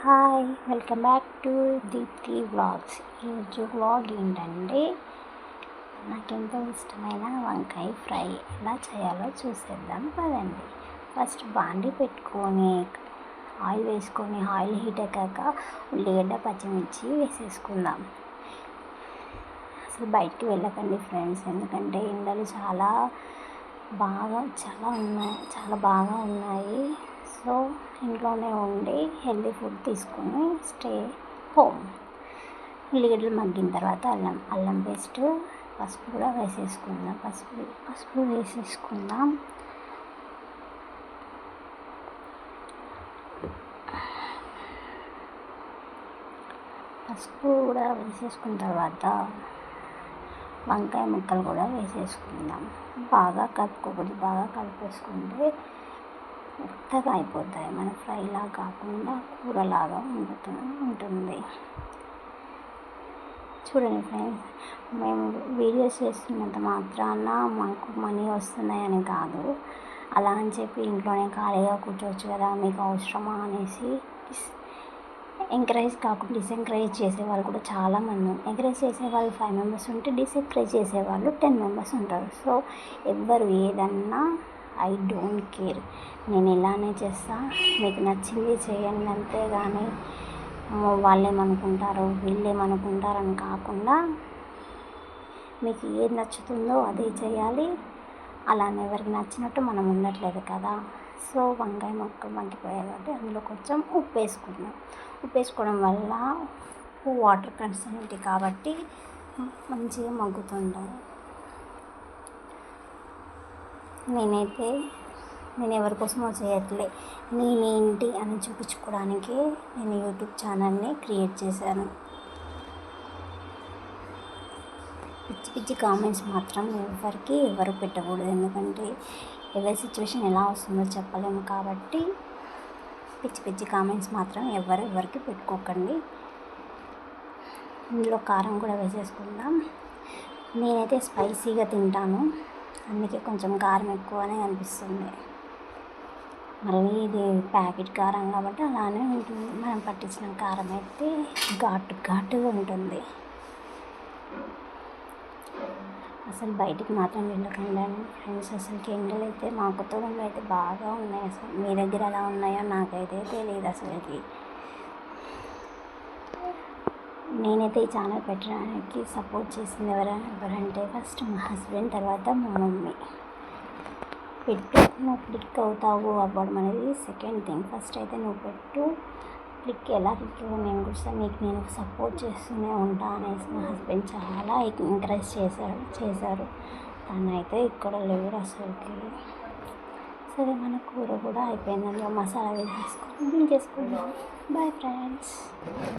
Hi, welcome back to Deepthi vlogs. ఈరోజు vlog ఏంటంటే నాకెంతో ఇష్టమైన వంకాయ ఫ్రై ఎలా చేయాలో చూసేద్దాం పదండి. ఫస్ట్ బాండి పెట్టుకొని ఆయిల్ వేసుకొని ఆయిల్ హీట్ అయ్యాక ఉల్లిగడ్డ పచ్చిమిర్చి వేసేసుకుందాం. అసలు బయటికి వెళ్ళకండి ఫ్రెండ్స్, ఎందుకంటే ఎండలు చాలా బాగా ఉన్నాయి. సో ఇంట్లోనే ఉండి హెల్దీ ఫుడ్ తీసుకొని స్టే హోమ్. ఉల్లిగడ్డలు మగ్గిన తర్వాత అల్లం పేస్ట్, పసుపు కూడా వేసేసుకుందాం. పసుపు వేసేసుకుందాం. పసుపు కూడా వేసేసుకున్న తర్వాత వంకాయ ముక్కలు కూడా వేసేసుకుందాం. బాగా కలుపుకోకూడదు, బాగా కలిపేసుకుంటే మెత్తగా అయిపోతాయి. మన ఫ్రైలా కాకుండా కూరలాగా ఉంటుంది. చూడండి ఫ్రెండ్స్, మేము వీడియోస్ చేస్తున్నంత మాత్రాన మాకు మనీ వస్తున్నాయని కాదు. అలా అని చెప్పి ఇంట్లోనే ఖాళీగా కూర్చోవచ్చు కదా, మీకు అవసరమా అనేసి ఎంకరేజ్ కాకుండా డిసెంకరేజ్ చేసేవాళ్ళు కూడా చాలామంది. ఎంకరేజ్ చేసేవాళ్ళు 5 మెంబర్స్ ఉంటే డిసెంకరేజ్ చేసేవాళ్ళు 10 మెంబర్స్ ఉంటారు. సో ఎవ్వరు ఏదన్నా ఐ డోంట్ కేర్, నేను ఇలానే చేస్తా, మీకు నచ్చింది చేయండి అంతేగాని వాళ్ళేమనుకుంటారో వీళ్ళేమనుకుంటారని కాకుండా మీకు ఏది నచ్చుతుందో అదే చేయాలి. అలానే ఎవరికి నచ్చినట్టు మనం ఉండట్లేదు కదా. సో వంకాయ ముక్కలు మగ్గిపోయాయి కాబట్టి అందులో కొంచెం ఉప్పు వేసుకుందాం. ఉప్పు వేసుకోవడం వల్ల వాటర్ కన్సిస్టెన్సీ కాబట్టి మంచిగా మగ్గుతుంటాయి. నేను ఎవరి కోసమో చేయట్లే, నేనేంటి అని చూపించుకోవడానికి నేను యూట్యూబ్ ఛానల్ని క్రియేట్ చేశాను. పిచ్చి కామెంట్స్ మాత్రం ఎవరు పెట్టకూడదు, ఎందుకంటే ఎవరి సిచ్యువేషన్ ఎలా వస్తుందో చెప్పలేము కాబట్టి పిచ్చి కామెంట్స్ మాత్రం ఎవరికి పెట్టుకోకండి. ఇందులో కారం కూడా వేసేసుకుందాం. నేనైతే స్పైసీగా తింటాను, అందుకే కొంచెం కారం ఎక్కువనే అనిపిస్తుంది. మళ్ళీ ఇది ప్యాకెట్ కారం కాబట్టి అలానే ఉంటుంది. మనం పట్టించిన కారం అయితే ఘాటుగా ఉంటుంది. అసలు బయటికి మాత్రం వెళ్ళకండి ఫ్రెండ్స్. అసలుకి ఎండలు అయితే మా కొత్తగూడెంలో అయితే బాగా ఉన్నాయి. అసలు మీ దగ్గర ఎలా ఉన్నాయో నాకైతే తెలియదు అసలుకి. నేనైతే ఈ ఛానల్ పెట్టడానికి సపోర్ట్ చేసింది ఎవరంటే ఫస్ట్ మా హస్బెండ్, తర్వాత మా మమ్మీ. నువ్వు క్లిక్ అవుతావు అవ్వడం అనేది సెకండ్ థింగ్. ఫస్ట్ అయితే నువ్వు పెట్టు, ఎలా క్లిక్ నేను కూడా నేను సపోర్ట్ చేస్తూనే ఉంటా అనేసి మా హస్బెండ్ చాలా ఎంకరేజ్ చేశారు. తనైతే ఇక్కడ లేడు అసలుకి. సరే, మన కూర కూడా అయిపోయింది. అందులో మసాలా వేసేసుకొని దించేసుకుందాం. Bye friends.